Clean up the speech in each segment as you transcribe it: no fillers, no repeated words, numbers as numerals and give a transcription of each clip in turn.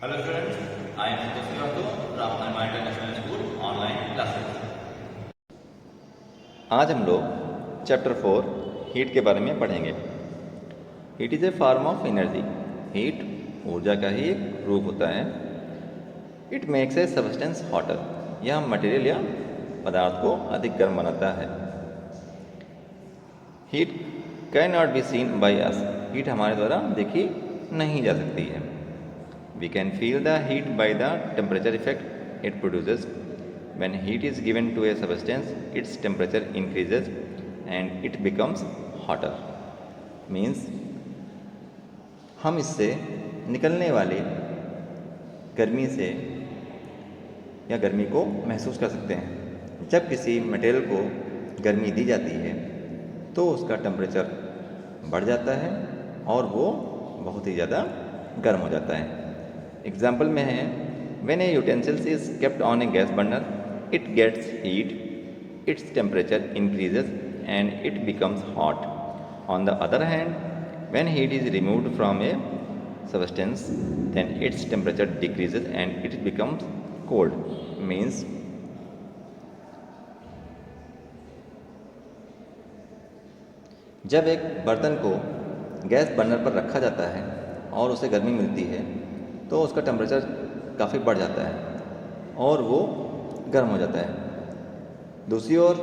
Hello students, I am Santosh Srivastava from Anima International School online classes. आज हम लोग chapter 4 heat के बारे में पढ़ेंगे। Heat is a form of energy. Heat ऊर्जा का ही एक रूप होता है। It makes a substance hotter. यह मटेरियल या पदार्थ को अधिक गर्म बनाता है। Heat can not be seen by us. Heat हमारे द्वारा देखी नहीं जा सकती है। We can feel the heat by the temperature effect it produces. When heat is given to a substance, its temperature increases and it becomes hotter. Means हम इससे निकलने वाले गर्मी से या गर्मी को महसूस कर सकते हैं। जब किसी मटेरियल को गर्मी दी जाती है तो उसका टेम्परेचर बढ़ जाता है और वो बहुत ही ज़्यादा गर्म हो जाता है। एग्जाम्पल में है, when a utensils is kept on a gas burner it gets heat, its temperature increases and it becomes hot. On the other hand, when heat is removed from a substance then its temperature decreases and it becomes cold. Means जब एक बर्तन को gas burner पर रखा जाता है और उसे गर्मी मिलती है तो उसका टेम्परेचर काफ़ी बढ़ जाता है और वो गर्म हो जाता है। दूसरी ओर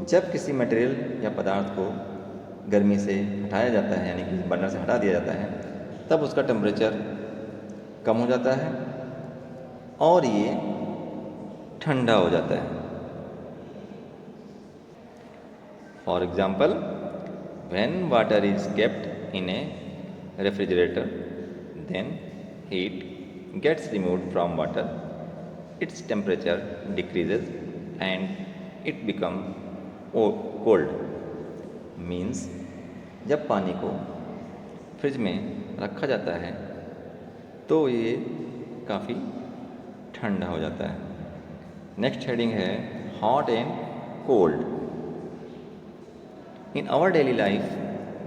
जब किसी मटेरियल या पदार्थ को गर्मी से हटाया जाता है, यानी कि बर्नर से हटा दिया जाता है, तब उसका टेम्परेचर कम हो जाता है और ये ठंडा हो जाता है। For example, when water is kept in a refrigerator then heat gets removed from water, its temperature decreases and it becomes cold. Means जब पानी को फ्रिज में रखा जाता है तो ये काफ़ी ठंडा हो जाता है। नेक्स्ट हेडिंग है hot and cold. In our daily life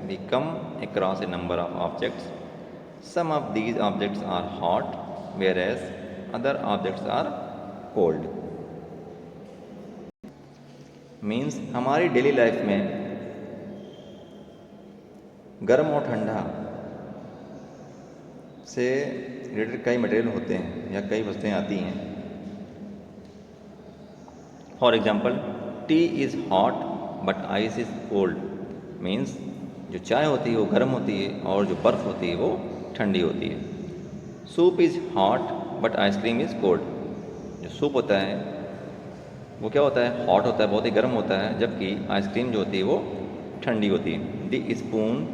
we come across a number of objects. Some of these objects are hot, whereas other objects are cold. Means हमारी डेली लाइफ में गर्म और ठंडा से रिलेटेड कई material होते हैं या कई वस्तुएं आती हैं। For example, T is hot but ice is cold. Means जो चाय होती है वो गर्म होती है और जो बर्फ़ होती है वो ठंडी होती है। Soup is hot but ice cream is cold. जो सूप होता है वो क्या होता है, हॉट होता है, बहुत ही गर्म होता है, जबकि आइसक्रीम जो होती है वो ठंडी होती है। The spoon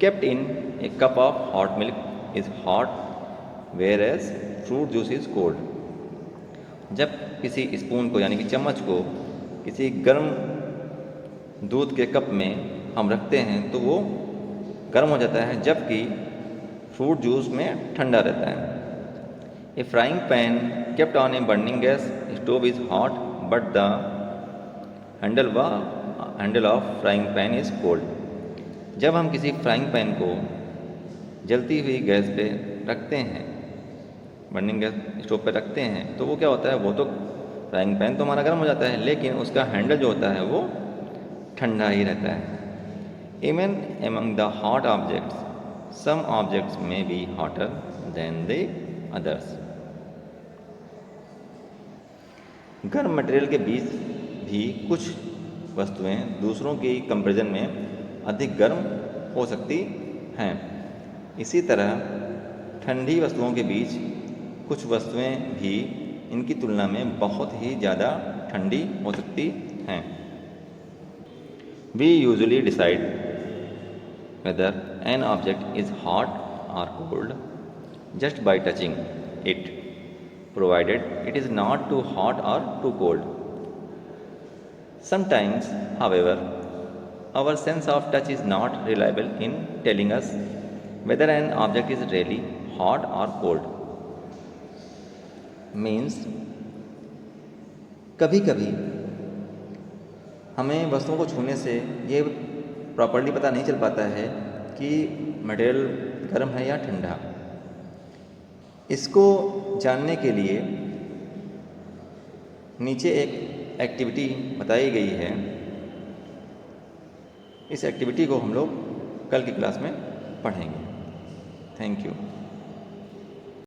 kept in a cup of hot milk is hot whereas fruit juice is cold. जब किसी स्पून को यानी कि चम्मच को किसी गर्म दूध के कप में हम रखते हैं तो वो गर्म हो जाता है, जबकि फ्रूट जूस में ठंडा रहता है। A frying pan kept on a burning gas stove is hot but the handle of frying pan is cold. जब हम किसी फ्राइंग पैन को जलती हुई गैस पे रखते हैं, बर्निंग गैस स्टोव पे रखते हैं, तो वो क्या होता है, वो तो फ्राइंग पैन तो हमारा गर्म हो जाता है, लेकिन उसका हैंडल जो होता है वो ठंडा ही रहता है। Even among the hot objects some objects may be hotter than the others. गर्म मटेरियल के बीच भी कुछ वस्तुएं दूसरों की कंपैरिजन में अधिक गर्म हो सकती हैं। इसी तरह ठंडी वस्तुओं के बीच कुछ वस्तुएं भी इनकी तुलना में बहुत ही ज़्यादा ठंडी हो सकती हैं। We usually decide whether an object is hot or cold just by touching it, provided it is not too hot or too cold. Sometimes, however, our sense of touch is not reliable in telling us whether an object is really hot or cold. Means कभी कभी हमें वस्तुओं को छूने से ये properly पता नहीं चल पाता है कि मटेरियल गर्म है या ठंडा। इसको जानने के लिए नीचे एक एक्टिविटी बताई गई है। इस एक्टिविटी को हम लोग कल की क्लास में पढ़ेंगे। Thank you.